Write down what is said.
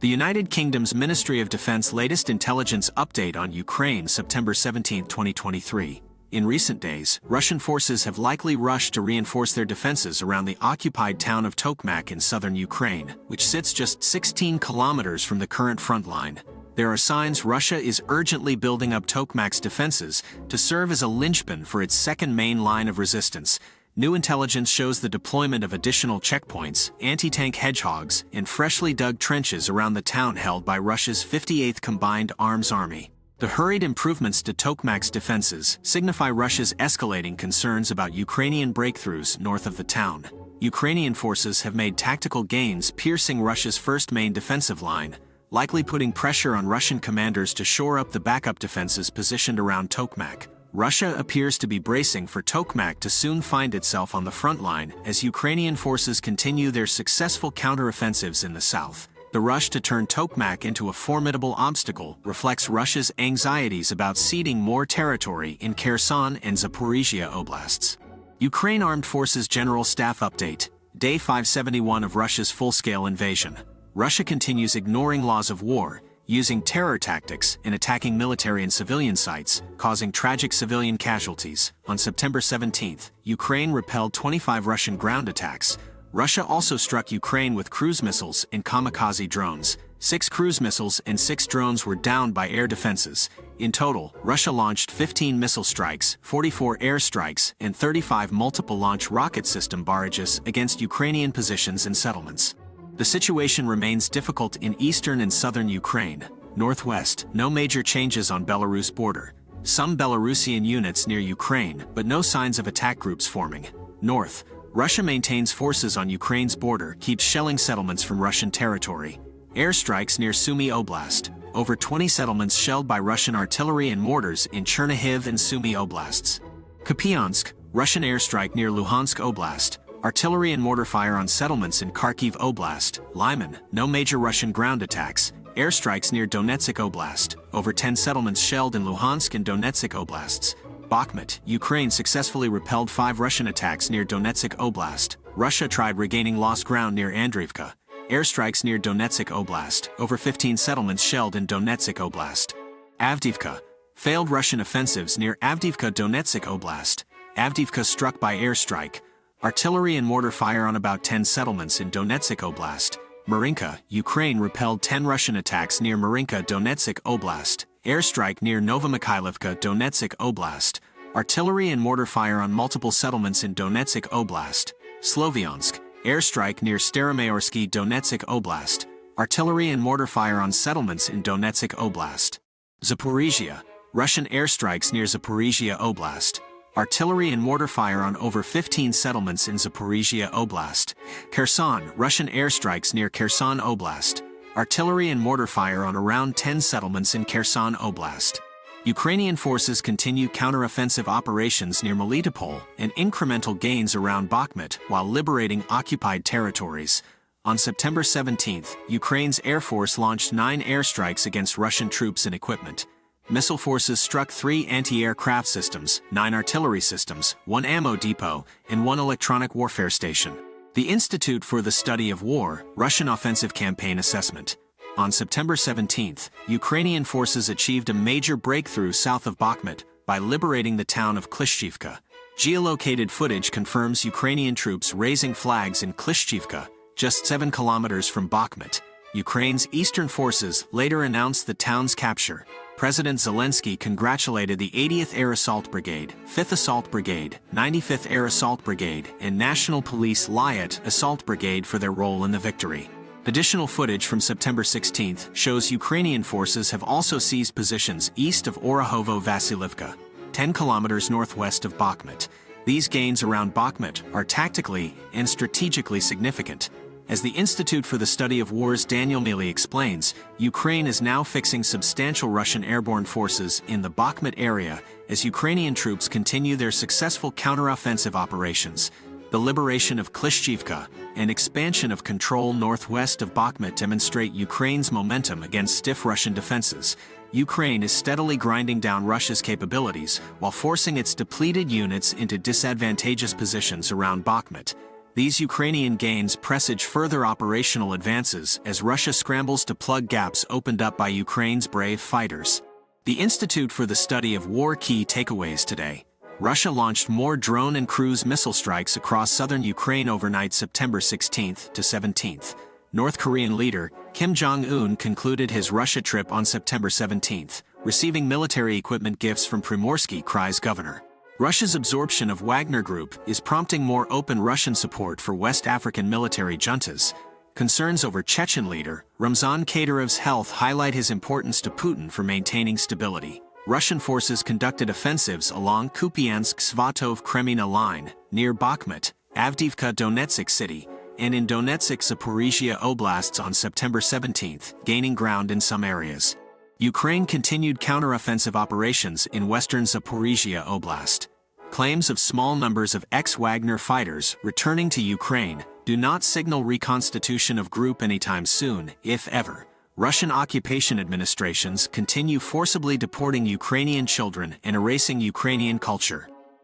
The United Kingdom's Ministry of Defense latest intelligence update on Ukraine, September 17, 2023. In recent days, Russian forces have likely rushed to reinforce their defenses around the occupied town of Tokmak in southern Ukraine, which sits just 16 kilometers from the current front line. There are signs Russia is urgently building up Tokmak's defenses to serve as a linchpin for its second main line of resistance. New intelligence shows the deployment of additional checkpoints, anti-tank hedgehogs, and freshly dug trenches around the town held by Russia's 58th Combined Arms Army. The hurried improvements to Tokmak's defenses signify Russia's escalating concerns about Ukrainian breakthroughs north of the town. Ukrainian forces have made tactical gains piercing Russia's first main defensive line, likely putting pressure on Russian commanders to shore up the backup defenses positioned around Tokmak. Russia appears to be bracing for Tokmak to soon find itself on the front line as Ukrainian forces continue their successful counteroffensives in the south. The rush to turn Tokmak into a formidable obstacle reflects Russia's anxieties about ceding more territory in Kherson and Zaporizhia oblasts. Ukraine Armed Forces General Staff Update, Day 571 of Russia's full-scale invasion. Russia continues ignoring laws of war, using terror tactics and attacking military and civilian sites, causing tragic civilian casualties. On September 17, Ukraine repelled 25 Russian ground attacks. Russia also struck Ukraine with cruise missiles and kamikaze drones. 6 cruise missiles and 6 drones were downed by air defenses. In total, Russia launched 15 missile strikes, 44 air strikes, and 35 multiple-launch rocket system barrages against Ukrainian positions and settlements. The situation remains difficult in eastern and southern Ukraine. Northwest, no major changes on Belarus border. Some Belarusian units near Ukraine, but no signs of attack groups forming. North, Russia maintains forces on Ukraine's border, keeps shelling settlements from Russian territory. Airstrikes near Sumy Oblast. Over 20 settlements shelled by Russian artillery and mortars in Chernihiv and Sumy Oblasts. Kupiansk, Russian airstrike near Luhansk Oblast. Artillery and mortar fire on settlements in Kharkiv Oblast. Lyman, no major Russian ground attacks. Airstrikes near Donetsk Oblast. Over 10 settlements shelled in Luhansk and Donetsk Oblasts. Bakhmut, Ukraine successfully repelled 5 Russian attacks near Donetsk Oblast. Russia tried regaining lost ground near Andriivka. Airstrikes near Donetsk Oblast. Over 15 settlements shelled in Donetsk Oblast. Avdiivka, failed Russian offensives near Avdiivka Donetsk Oblast. Avdiivka struck by airstrike. Artillery and mortar fire on about 10 settlements in Donetsk Oblast. Marinka, Ukraine repelled 10 Russian attacks near Marinka Donetsk Oblast. Airstrike near Novomykhailivka Donetsk Oblast. Artillery and mortar fire on multiple settlements in Donetsk Oblast. Sloviansk, airstrike near Staromayorsky Donetsk Oblast. Artillery and mortar fire on settlements in Donetsk Oblast. Zaporizhia, Russian airstrikes near Zaporizhia Oblast. Artillery and mortar fire on over 15 settlements in Zaporizhia Oblast. Kherson, Russian airstrikes near Kherson Oblast. Artillery and mortar fire on around 10 settlements in Kherson Oblast. Ukrainian forces continue counteroffensive operations near Melitopol and incremental gains around Bakhmut while liberating occupied territories. On September 17, Ukraine's Air Force launched 9 airstrikes against Russian troops and equipment. Missile forces struck 3 anti-aircraft systems, 9 artillery systems, 1 ammo depot, and 1 electronic warfare station. The Institute for the Study of War, Russian Offensive Campaign Assessment. On September 17, Ukrainian forces achieved a major breakthrough south of Bakhmut by liberating the town of Klishchiivka. Geolocated footage confirms Ukrainian troops raising flags in Klishchiivka, just 7 kilometers from Bakhmut. Ukraine's eastern forces later announced the town's capture. President Zelensky congratulated the 80th Air Assault Brigade, 5th Assault Brigade, 95th Air Assault Brigade, and National Police Lyat Assault Brigade for their role in the victory. Additional footage from September 16 shows Ukrainian forces have also seized positions east of Orahovo-Vasilivka, 10 kilometers northwest of Bakhmut. These gains around Bakhmut are tactically and strategically significant. As the Institute for the Study of War's Daniel Mealy explains, Ukraine is now fixing substantial Russian airborne forces in the Bakhmut area as Ukrainian troops continue their successful counteroffensive operations. The liberation of Klishchiivka and expansion of control northwest of Bakhmut demonstrate Ukraine's momentum against stiff Russian defenses. Ukraine is steadily grinding down Russia's capabilities while forcing its depleted units into disadvantageous positions around Bakhmut. These Ukrainian gains presage further operational advances as Russia scrambles to plug gaps opened up by Ukraine's brave fighters. The Institute for the Study of War key takeaways today. Russia launched more drone and cruise missile strikes across southern Ukraine overnight September 16th to 17th. North Korean leader Kim Jong-un concluded his Russia trip on September 17th, receiving military equipment gifts from Primorsky Krai's governor. Russia's absorption of Wagner Group is prompting more open Russian support for West African military juntas. Concerns over Chechen leader Ramzan Kadyrov's health highlight his importance to Putin for maintaining stability. Russian forces conducted offensives along Kupiansk-Svatov-Kreminna line, near Bakhmut, Avdiivka Donetsk city, and in Donetsk-Zaporizhia oblasts on September 17th, gaining ground in some areas. Ukraine continued counteroffensive operations in western Zaporizhia Oblast. Claims of small numbers of ex-Wagner fighters returning to Ukraine do not signal reconstitution of group anytime soon, if ever. Russian occupation administrations continue forcibly deporting Ukrainian children and erasing Ukrainian culture.